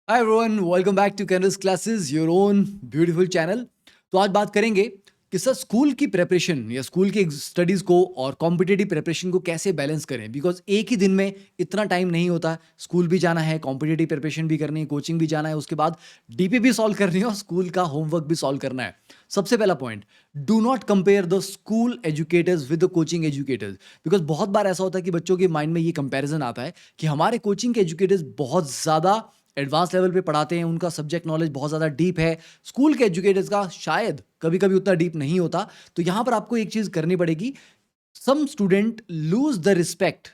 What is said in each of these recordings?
Hi everyone, welcome back to Canvas classes, your own beautiful channel. तो आज बात करेंगे कि सर स्कूल की प्रिपरेशन या स्कूल की स्टडीज़ को और कॉम्पिटिटिव प्रिपरेशन को कैसे बैलेंस करें, बिकॉज एक ही दिन में इतना टाइम नहीं होता। स्कूल भी जाना है, कॉम्पिटिटिव प्रिपरेशन भी करनी है, कोचिंग भी जाना है, उसके बाद डीपी भी सॉल्व करनी है और स्कूल का होमवर्क भी सॉल्व करना है। सबसे पहला point, do not compare the school educators with the coaching educators. Because बहुत बार ऐसा होता है कि बच्चों के माइंड में ये कंपैरिजन आता है कि हमारे कोचिंग के एजुकेटर्स बहुत ज़्यादा एडवांस लेवल पे पढ़ाते हैं, उनका सब्जेक्ट नॉलेज बहुत ज़्यादा डीप है, स्कूल के एजुकेटर्स का शायद कभी-कभी उतना डीप नहीं होता। तो यहाँ पर आपको एक चीज़ करनी पड़ेगी, some student lose the respect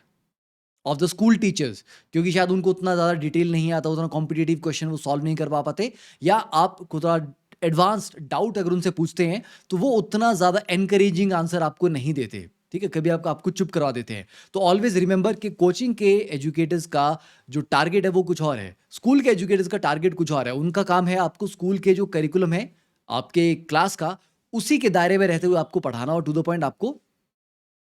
of the school teachers, क्योंकि शायद उनको उतना ज़्यादा डिटेल नहीं आता, उतना कॉम्पिटिटिव क्वेश्चन वो सॉल्व नहीं कर पाते, या आपको थोड़ा एडवांस्ड डाउट अगर उनसे पूछते हैं, तो वो उतना ज़्यादा एनकरेजिंग आंसर आपको नहीं देते। ठीक है, कभी आपको चुप करवा देते हैं। तो ऑलवेज रिमेंबर कि कोचिंग के एजुकेटर्स का जो टारगेट है वो कुछ और है, स्कूल के एजुकेटर्स का टारगेट कुछ और है। उनका काम है आपको स्कूल के जो करिकुलम है आपके क्लास का, उसी के दायरे में रहते हुए आपको पढ़ाना और टू द पॉइंट आपको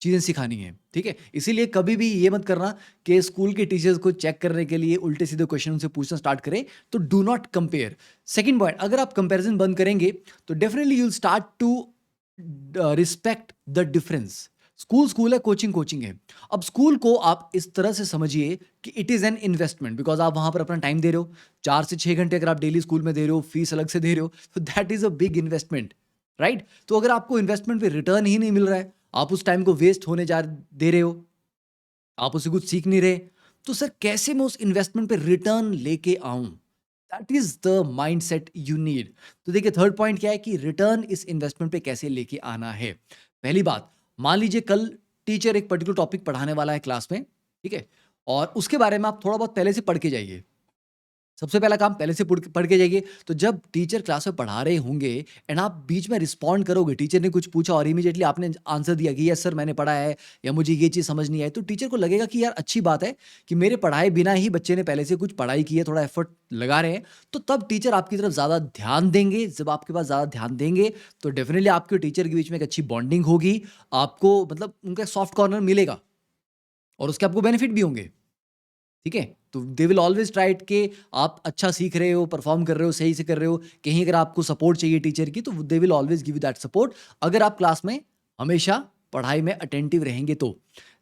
चीज़ें सिखानी है, ठीक है? इसीलिए कभी भी ये मत करना कि स्कूल के टीचर्स को चेक करने के लिए उल्टे-सीधे क्वेश्चन उनसे पूछना स्टार्ट करें, तो do not compare. Second point, अगर आप कंपैरिज़न बंद करेंगे, तो definitely you will start to respect the difference. School school है, कोचिंग कोचिंग है। अब स्कूल को आप इस तरह से समझिए कि it is an investment, because आप वहाँ पर अपना टाइम दे रहे हो। 4 से 6 घंटे अगर आप डेली स्कूल में दे रहे हो, फीस अलग से दे रहे हो, तो that is a big investment, right? तो अगर आपको इन्वेस्टमेंट पे रिटर्न ही नहीं मिल रहा है, आप उस टाइम को वेस्ट होने जा दे रहे हो, आप उससे कुछ सीख नहीं रहे, तो सर कैसे मैं उस इन्वेस्टमेंट पे रिटर्न लेके आऊँ? That is the mindset you need. तो देखिए, थर्ड पॉइंट क्या है कि रिटर्न इस इन्वेस्टमेंट पे कैसे लेके आना है। पहली बात, मान लीजिए कल टीचर एक पर्टिकुलर टॉपिक पढ़ाने वाला है क्लास में, ठीक है? और उसके बारे में आप थोड़ा बहुत पहले से पढ़ के जाइए। सबसे पहला काम, पहले से पढ़ के जाइए। तो जब टीचर क्लास में पढ़ा रहे होंगे एंड आप बीच में रिस्पॉन्ड करोगे, टीचर ने कुछ पूछा और इमीडिएटली आपने आंसर दिया कि यस सर मैंने पढ़ा है, या मुझे ये चीज़ समझ नहीं आई, तो टीचर को लगेगा कि यार अच्छी बात है कि मेरे पढ़ाए बिना ही बच्चे ने पहले से कुछ पढ़ाई की है, थोड़ा एफर्ट लगा रहे हैं। तो तब टीचर आपकी तरफ ज़्यादा ध्यान देंगे। जब आपके पास ज़्यादा ध्यान देंगे, तो डेफिनेटली आपके और टीचर के बीच में एक अच्छी बॉन्डिंग होगी। आपको मतलब उनका सॉफ्ट कॉर्नर मिलेगा और उसके आपको बेनिफिट भी होंगे। ठीक है? तो they will always try it कि आप अच्छा सीख रहे हो, परफ़ॉर्म कर रहे हो, सही से कर रहे हो। कहीं अगर आपको सपोर्ट चाहिए टीचर की, तो they will always give you that support, अगर आप क्लास में हमेशा पढ़ाई में अटेंटिव रहेंगे तो।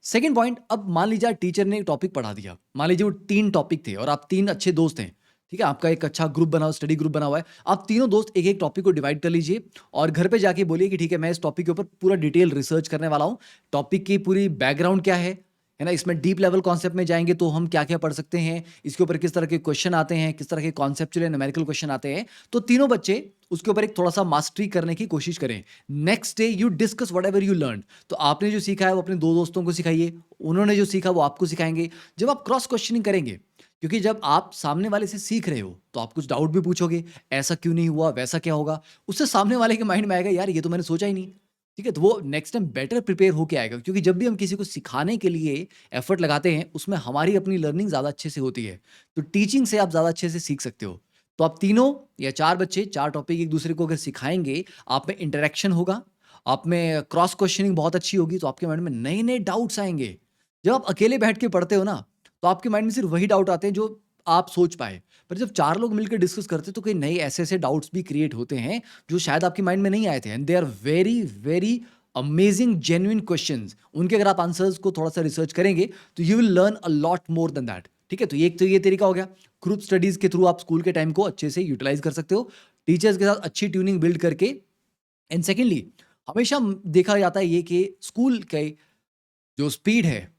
सेकंड पॉइंट, अब मान लीजिए टीचर ने एक टॉपिक पढ़ा दिया। मान लीजिए वो 3 टॉपिक थे और आप 3 अच्छे दोस्त हैं। ठीक है? आपका एक अच्छा ग्रुप बना हुआ, स्टडी ग्रुप बना हुआ है। आप तीनों दोस्त एक-एक टॉपिक को डिवाइड कर लीजिए और घर पे जाके बोलिए कि ठीक है, मैं इस टॉपिक के ऊपर पूरा डिटेल रिसर्च करने वाला हूँ। टॉपिक की पूरी बैकग्राउंड क्या है ना? इसमें डीप लेवल कॉन्सेप्ट में जाएँगे तो हम क्या-क्या पढ़ सकते हैं, इसके ऊपर किस तरह के क्वेश्चन आते हैं, किस तरह के कॉन्सेप्चुअल या न्यूमेरिकल क्वेश्चन आते हैं। तो तीनों बच्चे उसके ऊपर एक थोड़ा-सा मास्टरी करने की कोशिश करें। Next day you discuss whatever you learned. तो आपने जो सीखा है वो अपने 2 दोस्तों को सिखाइए, उन्होंने जो सीखा वो आपको सिखाएँगे। जब आप क्रॉस क्वेश्चनिंग करेंगे, क्योंकि जब आप सामने वाले से सीख रहे हो, तो आप कुछ डाउट भी पूछोगे, ऐसा क्यों नहीं हुआ, वैसा क्या होगा? उससे सामने वाले के माइंड में आएगा, यार ये तो मैंने सोचा ही नहीं। ठीक है? तो वो नेक्स्ट टाइम बेटर प्रिपेयर होके आएगा, क्योंकि जब भी हम किसी को सिखाने के लिए एफर्ट लगाते हैं, उसमें हमारी अपनी लर्निंग ज़्यादा अच्छे से होती है। तो टीचिंग से आप ज़्यादा अच्छे से सीख सकते हो। तो आप तीनों या 4 बच्चे 4 टॉपिक एक-दूसरे को अगर सिखाएँगे, आप में इंटरैक्शन होगा, आप में क्रॉस क्वेश्चनिंग बहुत अच्छी होगी, तो आपके माइंड में नए-नए डाउट्स आएँगे। जब आप अकेले बैठ के पढ़ते हो ना, तो आपके माइंड में सिर्फ वही डाउट आते हैं जो आप सोच पाए। पर जब 4 लोग मिलकर डिस्कस करते हैं, तो कई नए ऐसे-ऐसे डाउट्स भी क्रिएट होते हैं, जो शायद आपके माइंड में नहीं आए थे, and they are very, very amazing genuine questions. उनके अगर आप आंसर्स को थोड़ा-सा रिसर्च करेंगे, तो you will learn a lot more than that. ठीक है? तो एक तो ये तरीका हो गया। ग्रुप स्टडीज़ के थ्रू आप स्कूल के टाइम को अच्छे से यूटिलाइज़ कर सकते हो। टीचर्स के साथ अच्छी ट्यूनिंग बिल्ड करके। एंड सेकंडली, हमेशा देखा जाता है ये कि स्कूल के जो स्पीड है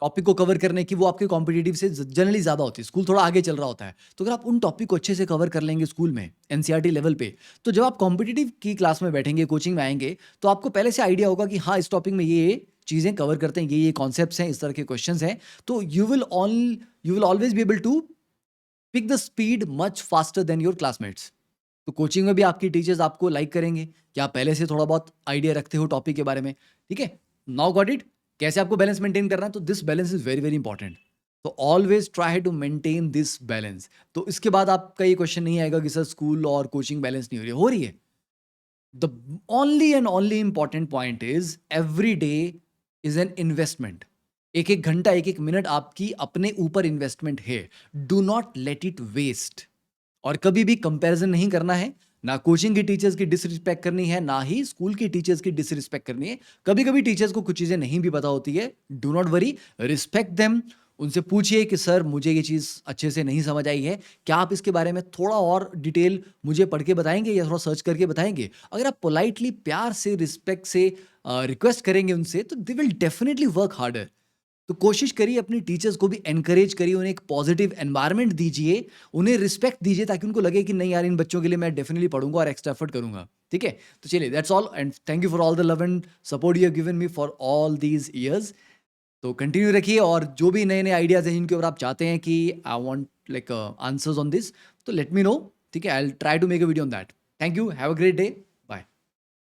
टॉपिक को कवर करने की, वो आपके कॉम्पिटिटिव से जनरली ज़्यादा होती है। स्कूल थोड़ा आगे चल रहा होता है। तो अगर आप उन टॉपिक को अच्छे से कवर कर लेंगे स्कूल में, एनसीईआरटी लेवल पे, तो जब आप कॉम्पिटिटिव की क्लास में बैठेंगे, कोचिंग में आएँगे, तो आपको पहले से आइडिया होगा कि हाँ, इस टॉपिक में ये चीज़ें कवर करते हैं, ये कॉन्सेप्ट्स हैं, इस तरह के क्वेश्चन्स हैं। तो you will always be able to pick the speed much faster than your classmates. तो कोचिंग में भी आपकी टीचर्स आपको लाइक करेंगे कि आप पहले से थोड़ा बहुत आइडिया रखते हो टॉपिक के बारे में। ठीक है? Now got it? कैसे आपको बैलेंस मेंटेन करना है? तो this balance is very, very important. तो always try to maintain this balance. तो इसके बाद आपका ये क्वेश्चन नहीं आएगा कि सर स्कूल और कोचिंग बैलेंस नहीं हो रही है। हो रही है। The only and only important point is every day is an investment. एक एक घंटा, एक एक मिनट आपकी अपने ऊपर इन्वेस्टमेंट है। Do not let it waste. और कभी भी कंपैरिजन नहीं करना है, ना कोचिंग की टीचर्स की डिसरिस्पेक्ट करनी है, ना ही स्कूल की टीचर्स की डिसरिस्पेक्ट करनी है। कभी कभी टीचर्स को कुछ चीजें नहीं भी पता होती है, do not worry, respect them. उनसे पूछिए कि सर मुझे ये चीज़ अच्छे से नहीं समझ आई है, क्या आप इसके बारे में थोड़ा और डिटेल मुझे पढ़ के बताएंगे या थोड़ा सर्च करके बताएंगे। अगर आप पोलाइटली प्यार से रिस्पेक्ट से रिक्वेस्ट करेंगे उनसे, तो they will definitely work harder. तो कोशिश करिए अपनी टीचर्स को भी एनकरेज करिए, उन्हें एक पॉजिटिव एनवायरनमेंट दीजिए, उन्हें रिस्पेक्ट दीजिए, ताकि उनको लगे कि नहीं यार, इन बच्चों के लिए मैं डेफिनेटली पढ़ूंगा और एक्स्ट्रा एफर्ट करूंगा। ठीक है, तो चलिए, that's all, and thank you for all the love and support you have given me for all these years. तो कंटिन्यू रखिए, और जो भी नए नए आइडियाज हैं जिनके ऊपर आप चाहते हैं कि I want like answers on this, तो लेट मी नो। ठीक है, I will try to make a video on that. Thank you, have a great day.